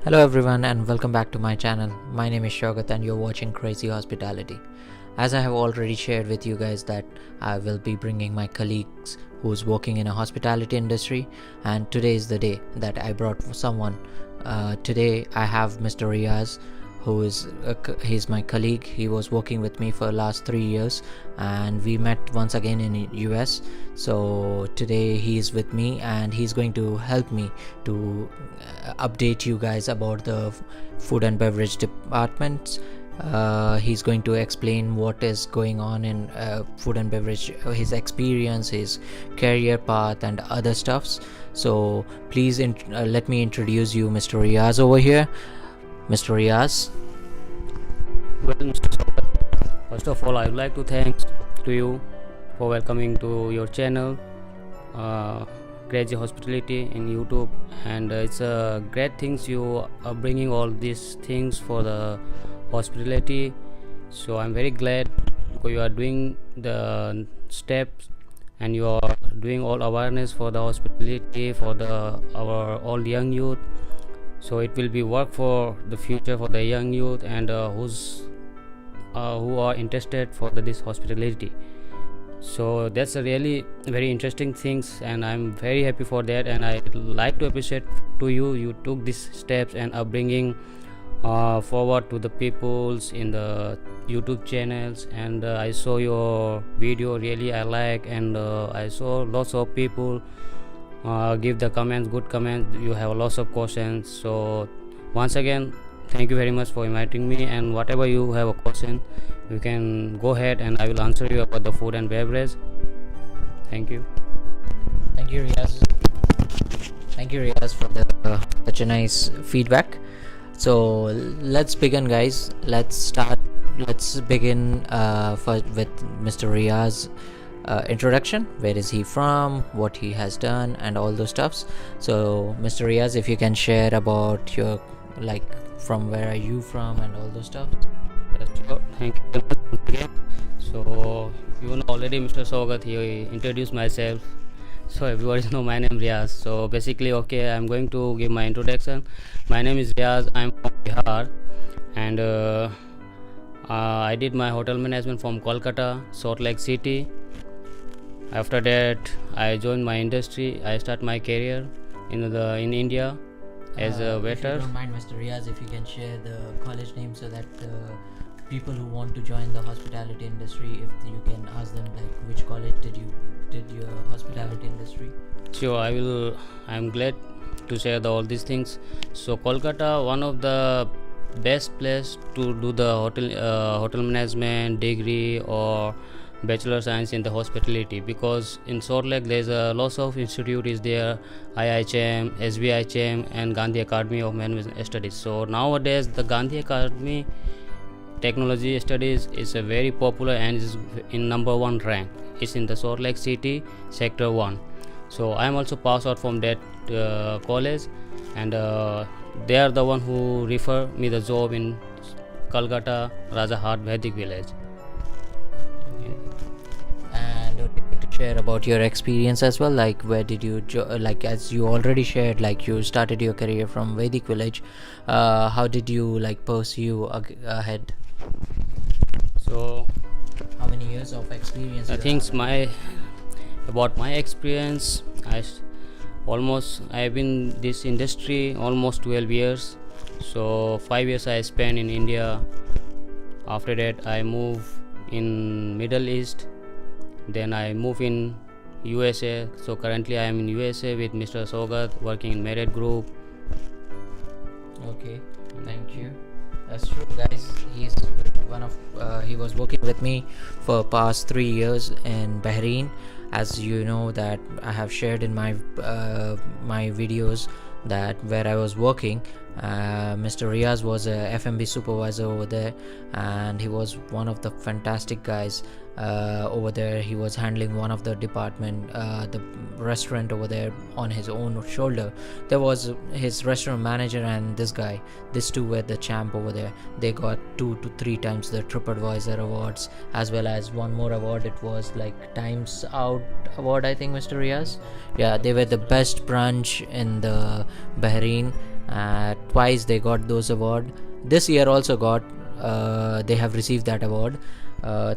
Hello everyone and welcome back to my channel. My name is Shogat and you're watching Crazy Hospitality. As I have already shared with you guys that I will be bringing my colleagues who's working in a hospitality industry, and today is the day that I brought someone. Today I have Mr. Riaz, who is he's my colleague. He was working with me for the last 3 years and we met once again in US. So today he is with me and he's going to help me to update you guys about the food and beverage departments. He's going to explain what is going on in food and beverage, his experience, his career path and other stuffs. So please let me introduce you Mr. Riaz over here. Mr. Riaz. Well, Mr. Sobat, first of all, I would like to thank to you for welcoming to your channel, Crazy Hospitality in YouTube, and it's a great things you are bringing all these things for the hospitality. So I'm very glad you are doing the steps and you are doing all awareness for the hospitality for our all young youth. So it will be work for the future for the young youth and who are interested for this hospitality. So that's a really very interesting things and I'm very happy for that, and I like to appreciate to you took these steps and are bringing forward to the peoples in the YouTube channels. And I saw your video, really I like, and I saw lots of people give the comments, good comments. You have lots of questions, so once again thank you very much for inviting me, and whatever you have a question you can go ahead and I will answer you about the food and beverage. Thank you. Thank you Riaz for such a nice feedback. So let's begin guys. Let's begin with Mr. Riaz introduction. Where is he from, what he has done and all those stuffs. So Mr. Riaz, if you can share about your, like, from where are you from and all those stuff. Sure. Thank you very much again. So you know already Mr. Sogat, he introduced myself, so everybody know my name Riaz. So basically, okay, I'm going to give my introduction. My name is Riaz. I'm from Bihar, and I did my hotel management from Kolkata, Salt Lake City. After that, I joined my industry. I start my career in India as a waiter. If you don't mind, Mr. Riaz, if you can share the college name so that people who want to join the hospitality industry, if you can ask them like which college did your hospitality industry. Sure, I will. I'm glad to share all these things. So Kolkata, one of the best place to do the hotel management degree or bachelor science in the hospitality, because in Salt Lake there's a lots of institute is there, IIHM, SBIHM and Gandhi Academy of Management Studies. So nowadays the Gandhi Academy Technology Studies is a very popular and is in number 1 rank. It's in the Salt Lake City sector 1. So I am also passed out from that college, and they are the one who refer me the job in Kolkata Raja Hart Vedic Village. And would you like to share about your experience as well, like where did you like, as you already shared, like you started your career from Vedic Village, how did you like pursue ahead? So How many years of experience I you think have? about my experience, I've been this industry almost 12 years. So 5 years I spent in India. After that I move in Middle East, then I move in USA. So currently I am in USA with Mr. Sogat working in Merit Group. Okay, thank you. That's true guys, he was working with me for past 3 years in Bahrain. As you know that I have shared in my my videos that where I was working, Mr. Riaz was a F&B supervisor over there, and he was one of the fantastic guys over there. He was handling one of the department, the restaurant over there on his own shoulder. There was his restaurant manager and this guy. These two were the champ over there. They got 2 to 3 times the TripAdvisor awards, as well as one more award. It was like Times Out award, I think, Mr. Riaz. Yeah, they were the best brunch in the Bahrain, Twice they got those award. This year also got they have received that award.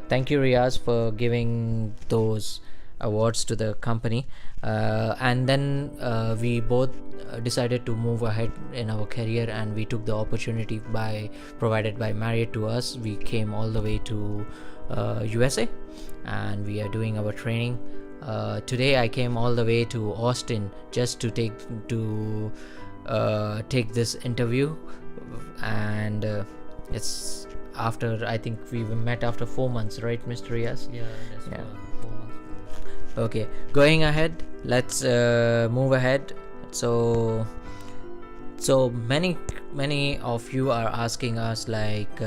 Thank you, Riaz, for giving those awards to the company. And then we both decided to move ahead in our career, and we took the opportunity provided by Marriott to us. We came all the way to USA, and we are doing our training. Today I came all the way to Austin just to take this interview, and it's after, I think we met after 4 months, right, Mr. Riaz? Yeah, that's Yeah. 4 months. Okay, going ahead, let's move ahead. So many of you are asking us, like,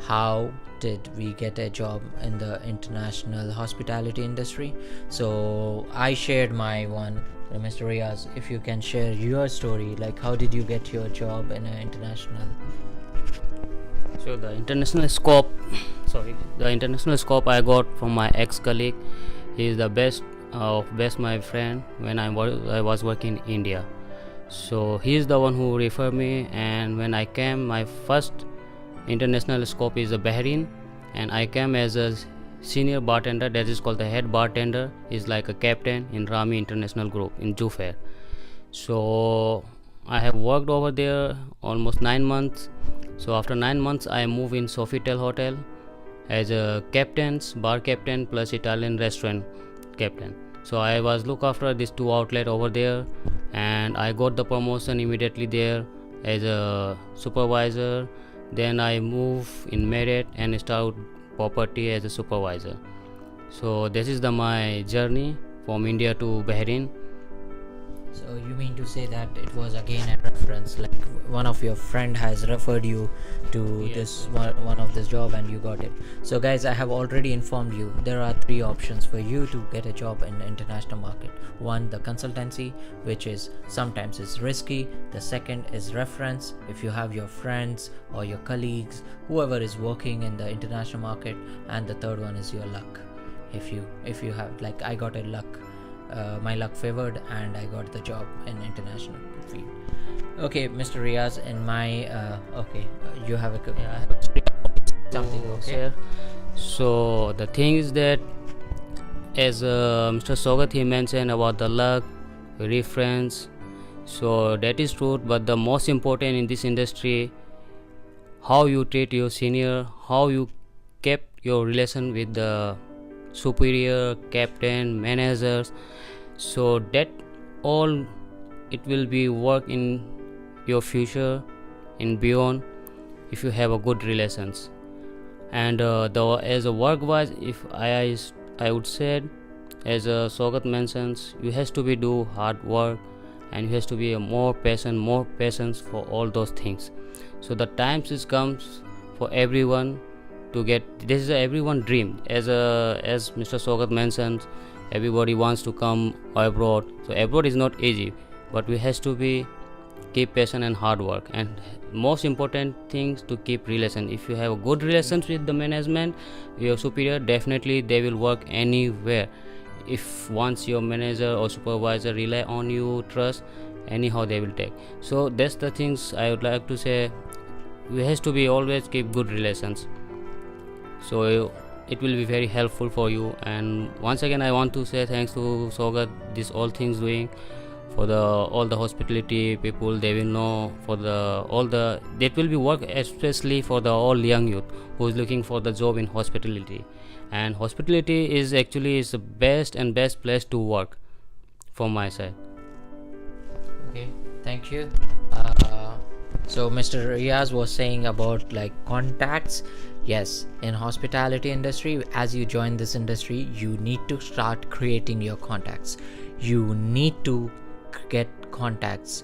how did we get a job in the international hospitality industry? So I shared my one. Mr. Riaz, if you can share your story, like how did you get your job in an international? So the international scope I got from my ex-colleague. He is the best my friend when I was working in India. So he is the one who referred me, and when I came, my first international scope is the Bahrain, and I came as a senior bartender, that is called the head bartender, is like a captain in Rami International Group in Jufair. So I have worked over there almost 9 months. So after 9 months I moved in Sofitel Hotel as a bar captain plus Italian restaurant captain. So I was look after these 2 outlets over there, and I got the promotion immediately there as a supervisor. Then I moved in Marriott and start property as a supervisor. So this is my journey from India to Bahrain. So you mean to say that it was again a reference, like one of your friend has referred you to Yes. this one of this job and you got it. So guys, I have already informed you there are 3 options for you to get a job in the international market. One, the consultancy, which is sometimes is risky. The second is reference, if you have your friends or your colleagues, whoever is working in the international market. And the third one is your luck. If you have, like I got a luck, my luck favored and I got the job in international field. Okay, Mr. Riaz, in my you have something, okay? So the thing is that, as Mr. Sogat he mentioned about the luck, reference, so that is true, but the most important in this industry, how you treat your senior, how you kept your relation with the superior, captain, managers. So that all it will be work in your future in beyond if you have a good relations. And as a work wise, if I would say, as Sogat mentions, you has to be do hard work, and you has to be a more patience for all those things. So the times is comes for everyone to get, this is everyone dream, as Mr. Sogat mentions, everybody wants to come abroad. So abroad is not easy, but we has to be keep patient and hard work, and most important things to keep relation. If you have a good relations with the management, your superior, definitely they will work anywhere. If once your manager or supervisor rely on you, trust, anyhow they will take. So that's the things I would like to say. We has to be always keep good relations, so it will be very helpful for you. And once again I want to say thanks to Sogat, this all things doing for all the hospitality people. They will know for that will be work especially for the all young youth who is looking for the job in hospitality. And hospitality is actually is the best place to work from my side. Okay, thank you. So Mr. Riaz was saying about like contacts. Yes, in hospitality industry, as you join this industry, you need to start creating your contacts. You need to get contacts.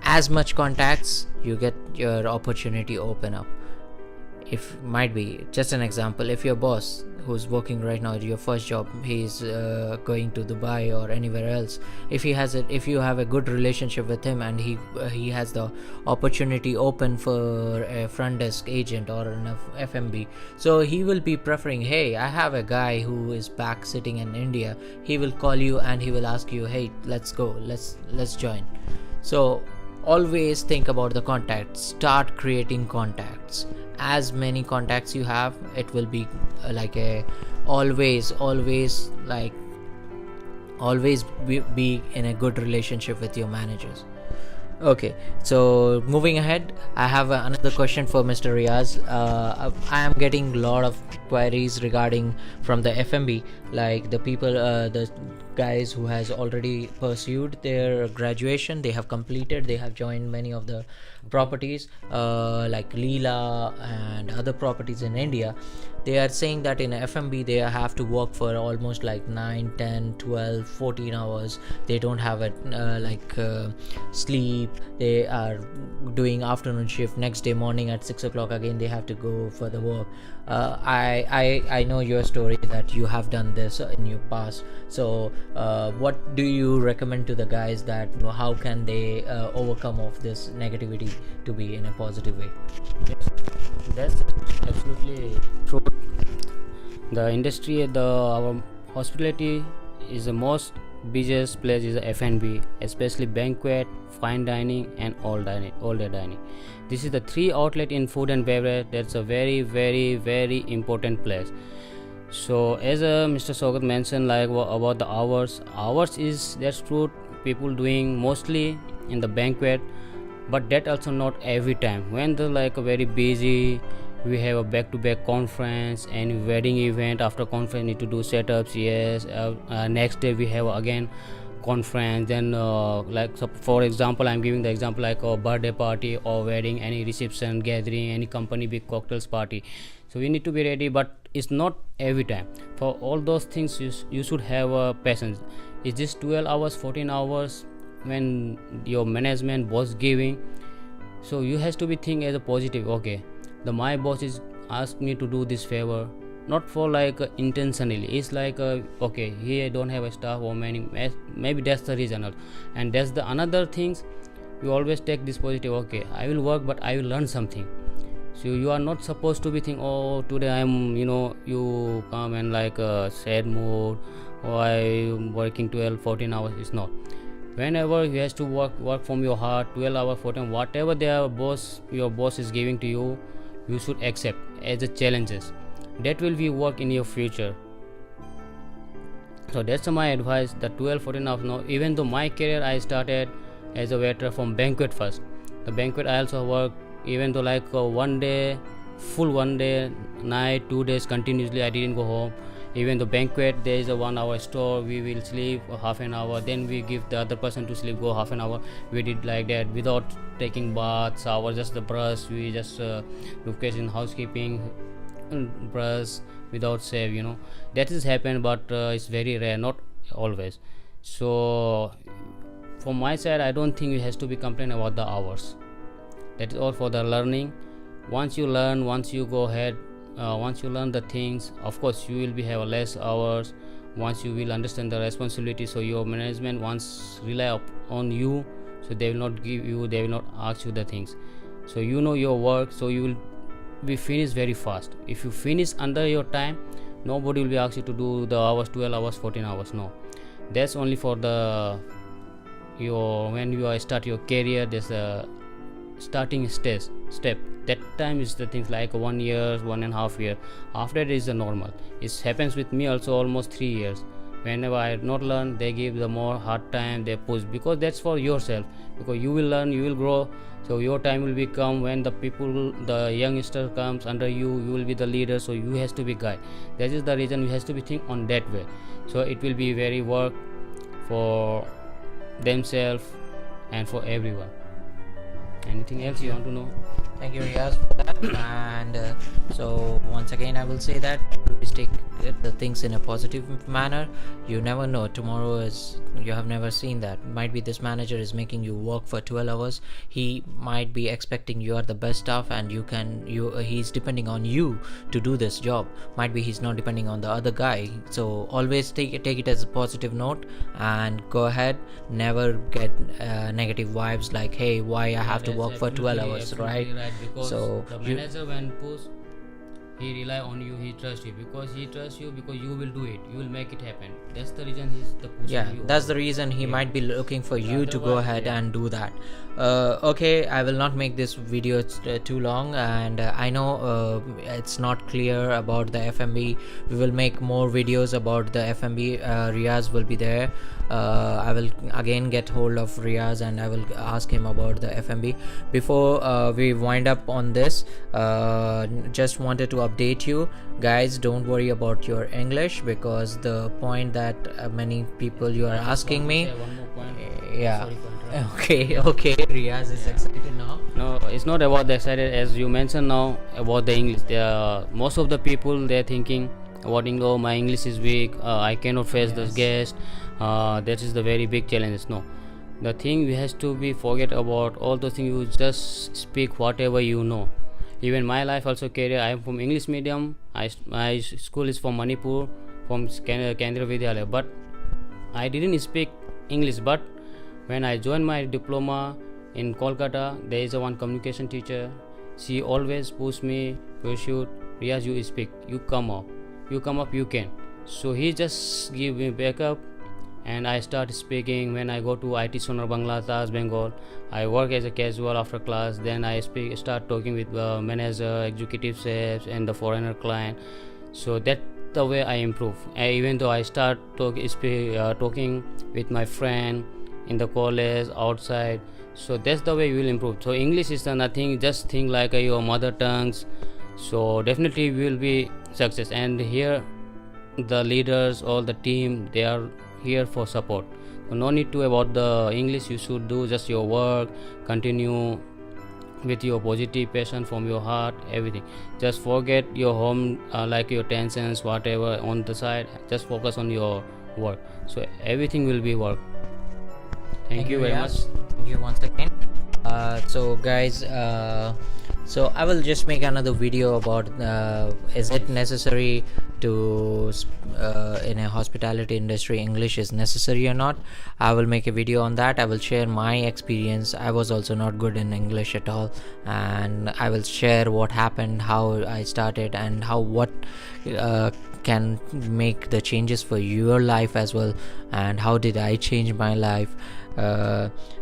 As much contacts you get, your opportunity open up. If might be just an example, if your boss who's working right now at your first job, he's going to Dubai or anywhere else, if you have a good relationship with him, and he has the opportunity open for a front desk agent or an FMB, so he will be preferring, hey, I have a guy who is back sitting in India. He will call you and he will ask you, hey, let's go, let's join. So always think about the contacts. Start creating contacts. As many contacts you have, it will be like a always be in a good relationship with your managers. Okay, so moving ahead, I have another question for Mr. Riaz. I am getting a lot of queries regarding from the FMB, like the people, the guys who has already pursued their graduation, they have completed, they have joined many of the properties, like Leela and other properties in India. They are saying that in FMB they have to work for almost like 9, 10, 12, 14 hours. They don't have a sleep. They are doing afternoon shift. Next day morning at 6 o'clock again they have to go for the work. I know your story that you have done this in your past. So what do you recommend to the guys that how can they overcome of this negativity to be in a positive way? Yes, that's absolutely true. The industry, our hospitality is the most busiest place is F&B, especially banquet, fine dining, and all day dining. This is the three outlet in food and beverage. That's a very, very, very important place. So as Mr. Sogat mentioned, like about the hours is that's true. People doing mostly in the banquet, but that also not every time. When the like a very busy, we have a back-to-back conference and wedding event. After conference need to do setups. Yes, next day we have again conference. Then so for example, I'm giving the example like a birthday party or wedding, any reception, gathering, any company big cocktails party. So we need to be ready, but it's not every time. For all those things you should have patience. Is this 12 hours, 14 hours when your management boss giving? So you has to be think as a positive. Okay, my boss is asked me to do this favor, not for like intentionally. It's like okay, here I don't have a staff or many, maybe that's the reason. And that's the another things, you always take this positive. Okay, I will work, but I will learn something. So you are not supposed to be think, oh today I'm you come and like a sad mood, or I'm working 12 14 hours. It's not. Whenever you has to work from your heart, 12 hours, 14, whatever your boss is giving to you, you should accept as a challenges. That will be work in your future. So that's my advice. The 12 14 hours. No, even though my career I started as a waiter from banquet first. The banquet I also work, even though like one day night, 2 days continuously I didn't go home. Even the banquet there is a 1 hour store, we will sleep half an hour, then we give the other person to sleep, go half an hour. We did like that without taking bath, shower, just the brush. We just look in housekeeping, brush without shave. That is happen, but it's very rare, not always. So from my side, I don't think it has to be complain about the hours. That is all for the learning. Once you learn, once you go ahead, once you learn the things, of course you will be have less hours. Once you will understand the responsibility, so your management once rely on you, so they will not ask you the things. So your work, so you will be finished very fast. If you finish under your time, nobody will be asked you to do the hours 12 hours 14 hours. No, that's only for the when you start your career. There's a starting step. That time is the things like 1 year, 1.5 year. After that is the normal. It happens with me also almost 3 years. Whenever I not learn, they give the more hard time, they push, because that's for yourself, because you will learn, you will grow. So your time will become when the youngster comes under you will be the leader. So you has to be guide. That is the reason you has to be think on that way. So it will be very work for themselves and for everyone. Anything else you want to know? Thank you, Riaz, for that. And so once again I will say that always take the things in a positive manner. You never know, tomorrow is, you have never seen that. Might be this manager is making you work for 12 hours. He might be expecting you are the best staff, and he's depending on you to do this job. Might be he's not depending on the other guy. So always take it as a positive note and go ahead. Never get negative vibes like, hey, why I have to work for 12 hours, right? Because So the manager when push, he rely on you, he trusts you, because he trusts you because you will do it, you will make it happen. That's the reason he's the pushing Yeah, you. that's the reason he Yeah. might be looking for you to go Otherwise, ahead yeah. and do that. Okay, I will not make this video too long, and I know it's not clear about the FMB. We will make more videos about the FMB. Riaz will be there. I will again get hold of Riaz and I will ask him about the FMB. Before we wind up on this, just wanted to update you guys, don't worry about your English, because the point that many people you are I just asking want to me, say one more point. yeah. Sorry for interrupting. Okay, Riaz is excited now. No, it's not about the excited, as you mentioned now about the English. Most of the people they're thinking about English. Oh, my English is weak. I cannot face this guest. That is the very big challenge. No, the thing we has to be forget about all those things. You just speak whatever you know. Even my life also career. I am from English medium. My school is from Manipur, from Kendra Vidyalaya. But I didn't speak English. But when I joined my diploma in Kolkata, there is a one communication teacher. She always push me, pursued, Riaz, you speak, you come up, you can. So he just give me backup, and I start speaking. When I go to IT Sonar Bangla, Taj Bengal, I work as a casual after class. Then I start talking with manager, executive chefs, and the foreigner client. So that the way I improve. Even though I start talking with my friend in the college, outside, so that's the way you will improve. So English is nothing, just think like your mother tongues, so definitely we will be success. And here the leaders, all the team, they are here for support. So no need to about the English, you should do just your work, continue with your positive passion from your heart, everything. Just forget your home, like your tensions, whatever on the side, just focus on your work, so everything will be work. Thank you very much. Thank you once again. So guys, so I will just make another video about is it necessary to in a hospitality industry English is necessary or not. I will make a video on that. I will share my experience. I was also not good in English at all, and I will share what happened, how I started, and how what can make the changes for your life as well, and how did I change my life.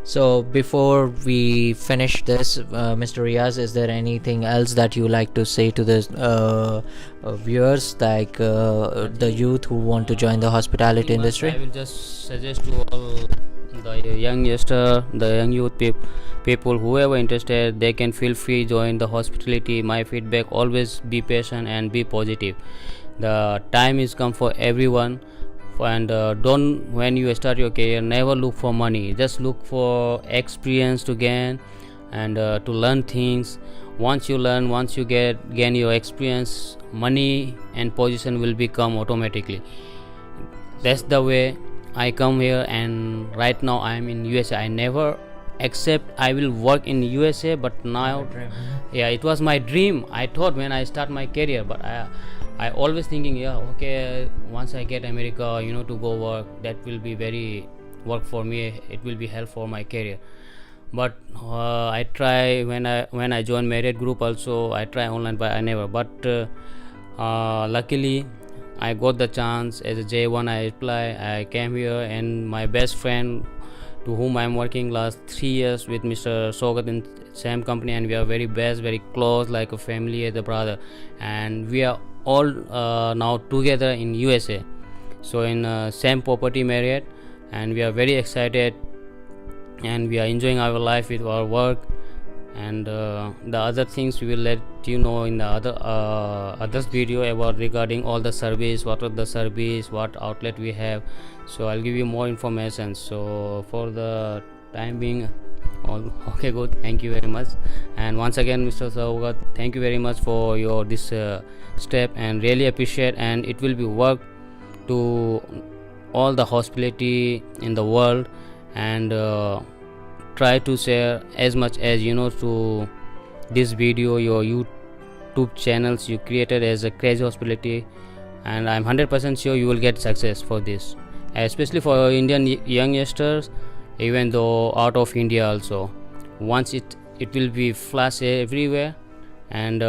So before we finish this, Mr. Riaz, is there anything else that you like to say to the viewers, like the youth who want to join the hospitality industry? I will just suggest to all the young youngster, the young youth people, whoever interested, they can feel free join the hospitality. My feedback, always be patient and be positive. The time is come for everyone, and don't, when you start your career, never look for money, just look for experience to gain, and to learn things. Once you learn, once you gain your experience, money and position will become automatically. That's the way I come here, and right now I am in USA. I never accept I will work in USA, but now, yeah, it was my dream. I thought when I start my career, but I always thinking, yeah, okay, once I get America, to go work, that will be very work for me, it will be help for my career. But I try, when I join Marriott Group also, I try online, but I never. But luckily I got the chance as a J1. I apply, I came here, and my best friend, to whom I am working last 3 years with Mr. Sogat in same company, and we are very best, very close, like a family, as a brother, and we are all now together in USA, so in same property Marriott, and we are very excited, and we are enjoying our life with our work. And the other things we will let you know in the others video about regarding all the service, what are the service, what outlet we have, so I'll give you more information. So for the time being, all okay, good, thank you very much. And once again, Mr. Saugat, thank you very much for your this step, and really appreciate, and it will be work to all the hospitality in the world, and try to share as much as to this video, your YouTube channels you created as a Crazy Hospitality, and I'm 100% sure you will get success for this, especially for Indian young youngsters, even though out of India also. Once it will be flash everywhere, and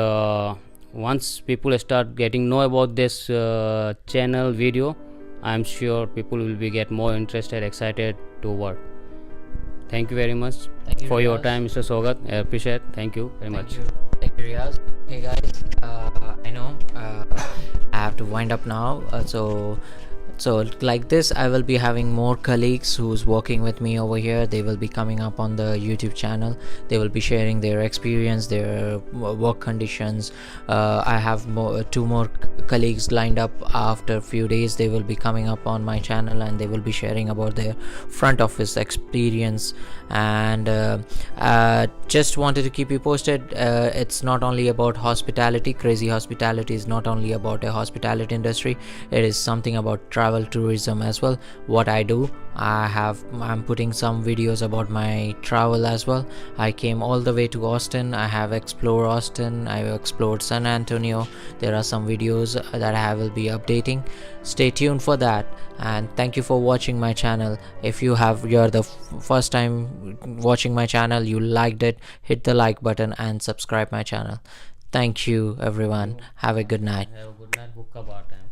once people start getting know about this channel video, I'm sure people will be get more interested, excited to work. Thank you very much Thank you, for your Riaz. time, Mr. Sogat. I appreciate. Thank you very much. Thank you, Riaz. Okay, guys. I know I have to wind up now. So like this, I will be having more colleagues who's working with me over here. They will be coming up on the YouTube channel. They will be sharing their experience, their work conditions. I have two more colleagues lined up after a few days. They will be coming up on my channel and they will be sharing about their front office experience. And just wanted to keep you posted. It's not only about hospitality. Crazy Hospitality is not only about a hospitality industry. It is something about travel tourism as well. What I do, I'm putting some videos about my travel as well. I came all the way to Austin. I have explored Austin. I have explored San Antonio. There are some videos that I will be updating. Stay tuned for that, and thank you for watching my channel. If you're the first time watching my channel, you liked it, hit the like button and subscribe my channel. Thank you everyone. Have a good night. Have a good night. Book up our time.